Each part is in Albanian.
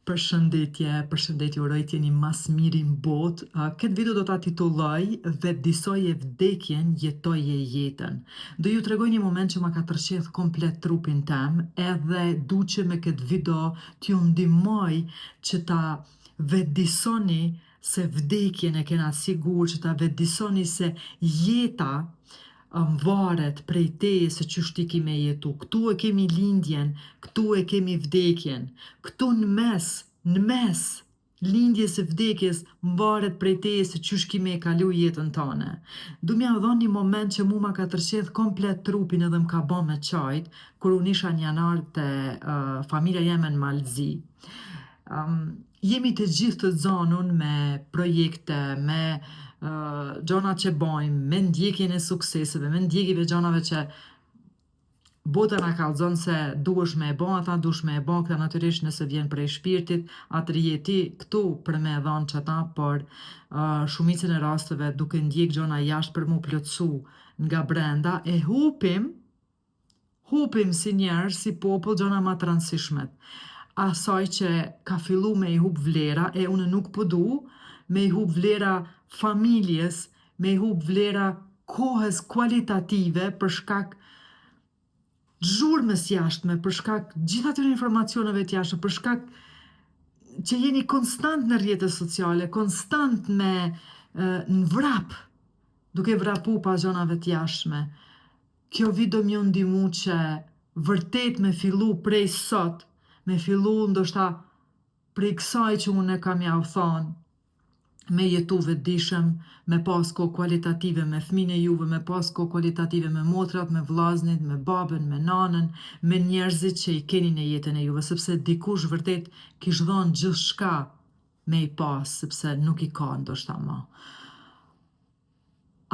Përshëndetje, uroj t'jeni mas miri në botë. Këtë video do t'a titulloj Vetëdijsoje vdekjen, jetoje jetën. Do ju tregoj një moment që ma ka tërqedh komplet trupin tem, edhe duqe me këtë video t'ju ndihmoj që ta vetëdijsoni se vdekjen e kena sigur, që ta vetëdijsoni se jeta varet prej teje se qysh ti ki me jetu. Këtu e kemi lindjen, këtu e kemi vdekjen. Këtu në mes, lindjes e vdekjes varet prej teje se qysh ki me kalu jetën tane. Du m'ja dhon një moment që mu ma ka tërqedh komplet trupin edhe m'ka ba me qajt, kur unë isha një janar të familja jeme në Malzi. Jemi të gjithë të zonun me projekte, me gjona që bojmë, me ndjekjen e sukseseve, me ndjekjeve gjonave që bota na kallzon se duhesh me e bo ata, duhesh me e bo këta, natyrisht nëse vjen prej shpirtit, atër jeti këtu për me e dhonë që ta, por shumicën e rasteve duke ndjek gjona jashtë për mu plotësu nga brenda, e hupim si njerë, si popull, gjona ma të rëndësishmet. Asaj që ka fillu me i hup vlera, e unë nuk po du, me i hup vlera familjes, me i hup vlera kohës kualitative për shkak zhurmës jashtme, për shkak gjithë atyre informacioneve të jashtme, për shkak që jeni konstant në rrjetet sociale, konstant me në vrap, duke vrapu pa gjonave të jashtme. Kjo video m'ju ndihmu që vërtet me fillu prej sot, me fillu ndoshta prej kësaj që unë e kam ja u thonë, me jetu vetëdijshëm, me pas kohë kualitative me fëmijën e juve, me pas kohë kualitative me motrat, me vllaznit, me babën, me nanën, me njerëzit që i keni në jetën e juve, sepse dikush vërtet kish dhënë gjithçka me i pas, sepse nuk i ka ndoshta më.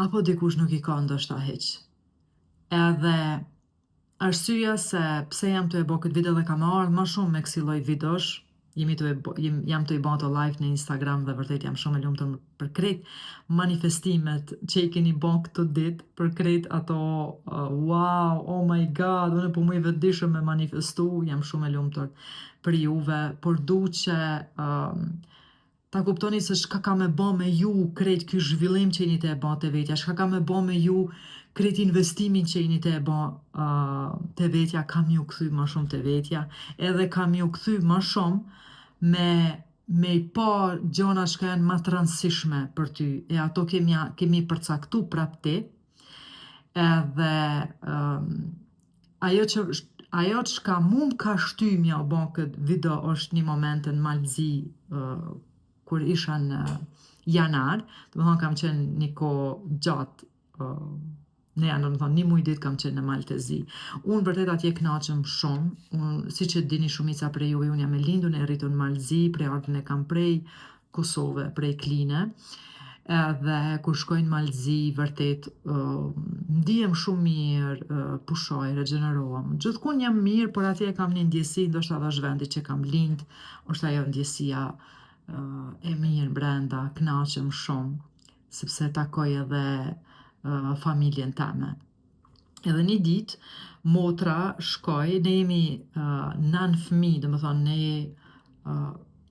Apo dikush nuk i ka ndoshta hiq. Edhe arsyeja se pse jam të e bo këtë video dhe kam ardhur më shumë me kësi lloj videosh, jam të i bo ato live në Instagram dhe vërtet jam shumë e lumtur për krejt manifestimet që i keni bo këtë ditë, për krejt ato wow, oh my god, unë po mu i vetëdijshëm me manifestu, jam shumë e lumtur për juve, por du që ta kuptoni se shka ka me bo me ju krejt ky zhvillim që jeni të e bo të vetja, shka ka me bo me ju krejt investimin që jeni të e bo të vetja, kam ju kthy më shumë të vetja, edhe kam ju kthy më shumë me i pa gjona shka janë ma të rëndësishme për ty, e ato kemi përcaktu prap ti, edhe ajo që mu m'ka shty mja u bo këtë video është një moment në Malzi, kur isha në janar, të më thonë kam qenë një kohë gjatë, në janar, më thonë një muj ditë kam qenë në Maltezi. Unë vërtet atje knaqëm shumë, si që dini shumica prej juve, unë jam e lindur e rritur në Malzi, prej ardhën e kam prej Kosove, prej Kline, edhe kur shkoj në Malzi, vërtet, ndihem shumë mirë, pushoj, regenerohem. Gjithkun jam mirë, por atje kam një ndjesi, ndoshta edhe është vendi që kam lind, është ajo ndjesia e mirë brenda, knaqem shumë, sepse takoj edhe familjen teme. Edhe një ditë, motra shkoj, ne jemi nën fëmijë, dhe më thonë, ne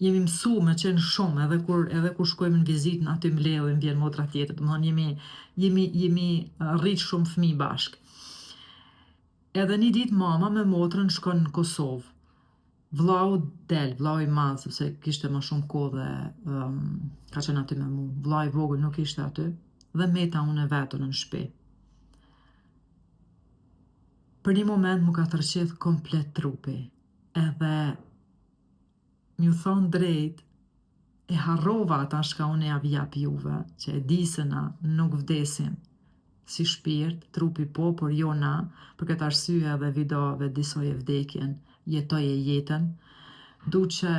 jemi mësu me qenë shumë, edhe kur shkojmë në vizitë, në aty mbledhim, vjen motra tjetër, dhe më thonë, jemi rritë shumë fëmijë bashkë. Edhe një ditë mama me motrën shkon në Kosovë. Vllau i madh, sepse kishte më shumë kohë dhe ka qenë aty me mu. Vllau i vogël nuk ishte aty, dhe meta unë e vetën në shtëpi. Për një moment mu ka tërqedh komplet trupi, edhe m'ju thonë drejt, e harrova ata shka unë e avjap juve, që e di se na nuk vdesim si shpirt, trupi po, por jo na, për këtë arsye edhe video Vetëdijsoje vdekjen, jetoje jetën, du që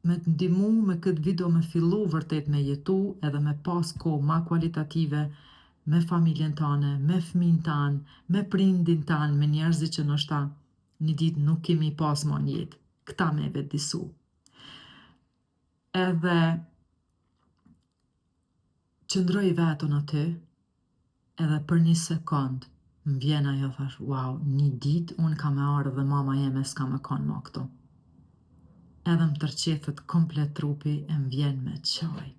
me të ndihmu me këtë video me fillu vërtet me jetu edhe me pas kohë ma kualitative me familjen tane, me fëmin tanë, me prindin tanë, me njerëzit që ndoshta një ditë nuk kemi pas më në jetë. Këta me vetëdijsu. Edhe qëndroj vetën aty, edhe për një sekond më vjen ajo, thash, wow, një ditë unë kam e ardhur dhe mama jeme s'ka me kon më këtu. edhe më tërqethet komplet trupi e më vjen me qajt.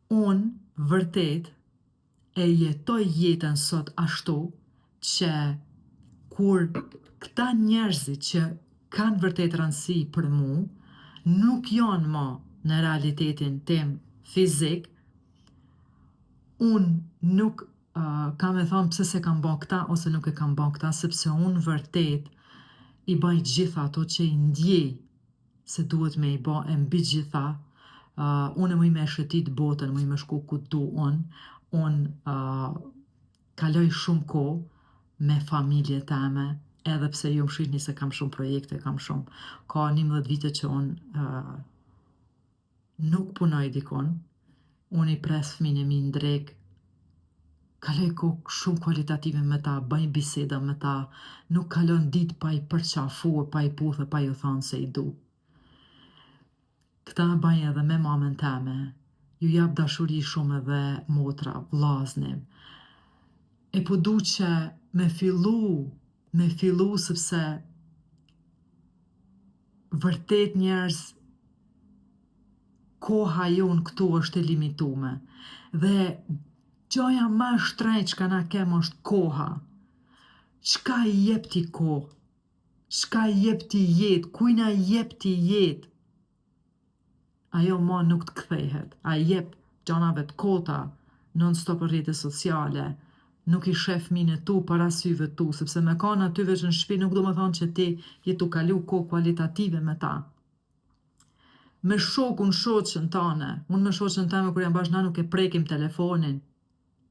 Unë vërtet e jetoj jetën sot ashtu që kur këta njerëzit që kanë vërtet rëndësi për mu, nuk janë ma në realitetin tim fizik, unë nuk kam e thonë pse se kam bën këta ose nuk e kam bën këta, sepse unë vërtet i bëj gjitha ato që i ndjej se duhet me i bë e mbi gjitha. Unë më i me shëtit botën, më i me shku ku du unë kaloj shumë kohë me familje teme, edhe pse ju më shihni se kam shumë projekte, kam shumë. Ka 11 vite që unë nuk punoj dikon, unë i pres fëmijën e mi në drek, kaloj kohë shumë kualitative me ta, bëj biseda me ta, nuk kalon ditë pa i përqafu, pa i puthe, pa i thonë se i du. Këta bëj edhe me mamën teme, ju jap dashuri shumë edhe motra, vllaznim. E po du që me fillu sepse vërtet njerëz koha jonë këtu është e limitume. Dhe gjoja ma shtrejt që ka na kem është koha. Qka i jep ti kohë? Qka i jep ti jetë? Kujna i jep ti jetë? Ajo ma nuk të kthehet. A i jep gjanave të kota, non-stop rrjete sociale, nuk i shef mine tu, para syve tu, sepse me kanë aty veç në shtëpi nuk do më thonë që ti jetu kalu kohë kualitative me ta. Me shokun, shoqën tane, unë me shoqën tame kur jam bashkë na nuk e prekim telefonin,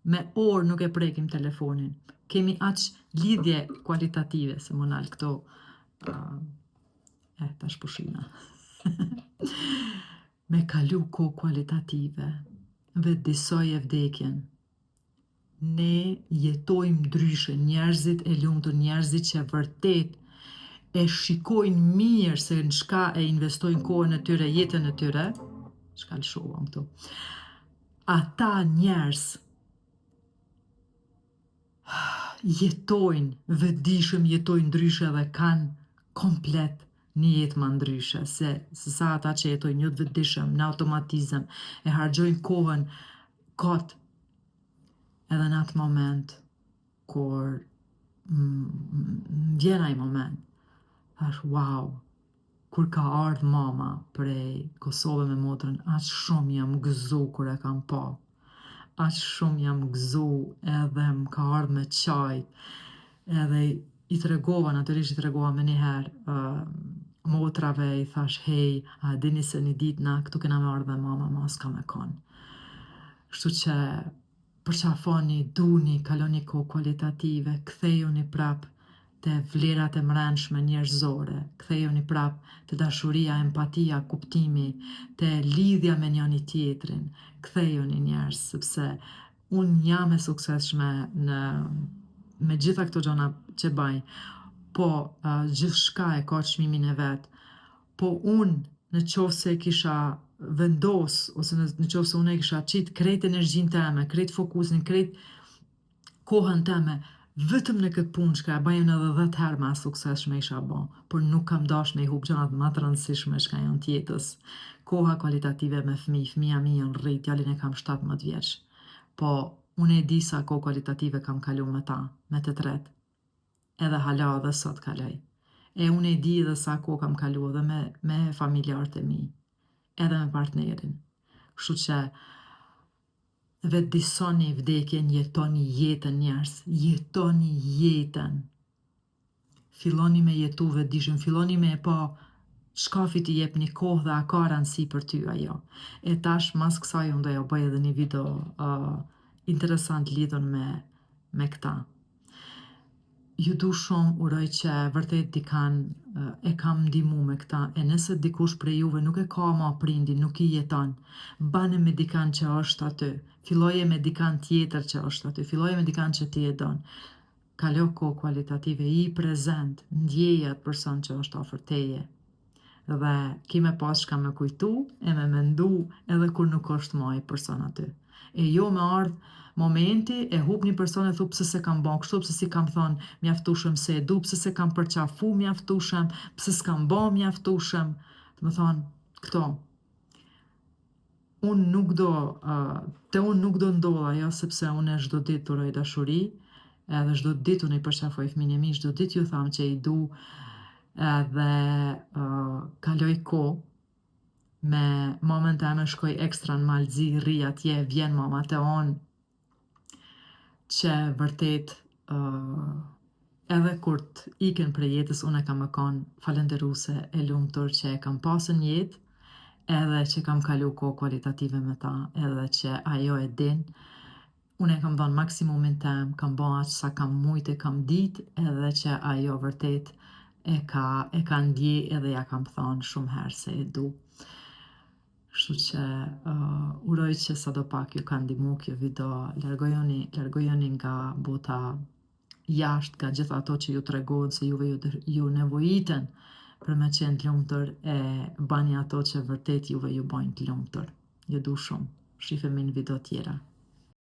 me orë nuk e prekim telefonin. Kemi aq lidhje kualitative, se më nalë këto, tash pushina. Me kalu kohë kualitative, vetë disoj e vdekjen. Ne jetojmë ndryshe, njerëzit e lumtur, njerëzit që vërtet e shikojnë mirë se në shka e investojnë kohën e tyre, jetën e tyre, shka lëshovam këtu, ata njerëz jetojnë, vetëdijshëm jetojnë ndryshe dhe kanë komplet një jetë ma ndryshe, se sa ata që jetojnë një të vetëdijshëm, në automatizëm, e hargjojnë kohën kot, edhe në atë moment, kur vjen ai moment, thash, wow, kur ka ardhë mama prej Kosovë me motrën, aq shumë jam gëzu kur e kam pa. Aq shumë jam gëzu edhe më ka ardhë me qajt, edhe i tregova, natyrisht i tregova me njëherë motrave, i thash, hej, a dini se një ditë na këtu kena me ardhë mama, ma s'ka me konë. Shtu që përqafoni, duni, kaloni kohë kualitative, kthejuni prap të vlerat e mrenshme njerëzore, kthejuni prap të dashuria, empatia, kuptimi, të lidhja me njëri tjetrin, kthejuni njerëz, sepse unë jam e suksesshme me gjitha këto gjona që baj, po gjithçka e ka çmimin e vet, po unë në qoftë se kisha vendos, ose në qoftë se unë e kisha qit krejt energjin teme, krejt fokusin, krejt kohën teme, vetëm në këtë punë që e bajën edhe 10 herë ma suksesshme isha bo, por nuk kam dash me i hup gjanat ma të rëndësishme që ka janë tjetës. Koha kualitative me fëmija mi janë rrit, djalin e kam 17 vjeç, po unë e di sa kohë kualitative kam kalu me ta, me të tret, edhe hala edhe sot kaloj. E unë e di edhe sa kohë kam kalu edhe me familjarët e mi, edhe me partnerin. Kështu që vetë disoni vdekjen, jetoni jetën njerëz, jetoni jetën. Filloni me jetu vetëdijshëm, filloni me e pa shkafi t'i jep një kohë dhe a ka rëndësi për ty ajo. E tash, mas kësaj, unë do ja bëj edhe një video interesant lidhur me këta. Ju du shumë, uroj që vërtet dikan e kam ndihmu me këta, e nëse dikush prej juve nuk e ka ma prindin, nuk i jeton, bane me dikan që është aty, filloje me dikan tjetër që është aty, filloje me dikan që ti e don, kalo kohë kualitative, i prezent, ndjeje atë person që është afër teje, dhe kime pas shka me kujtu, e me mendu edhe kur nuk është ma i person aty. E jo me ardhë momenti, e hup një person e thu pse se kam bën kështu, pse si kam thonë mjaftueshëm se e du, pse se kam përqafu mjaftueshëm, pse s'kam bën mjaftueshëm. Do të thonë, këto. Unë nuk do, te unë nuk do ndodha ajo, sepse unë çdo ditë duroj dashuri, edhe çdo ditë unë i përqafoj fëmijën e mi, çdo ditë ju tham që i du, edhe kaloj kohë me mamën teme, shkoj ekstra në Malzi, rri atje, vjen mama te unë, që vërtet edhe kur të iken prej jetës, unë e kam më konë falenderuese e lumtur që e kam pasën jetë, edhe që kam kalu kohë kualitative me ta, edhe që ajo e din. Unë e kam dhënë maksimumin tem, kam bën aq sa kam mujt e kam ditë, edhe që ajo vërtet e ka ndje edhe ja kam thonë shumë herë se e du. Kështu që uroj që sadopak ju ka ndihmu kjo video, largojeni nga bota jashtë, nga gjithë ato që ju tregohen se juve ju nevojiten për me qenë të lumtur, e bani ato që vërtet juve ju bojnë të lumtur. Ju du shumë. Shifemi në video tjera.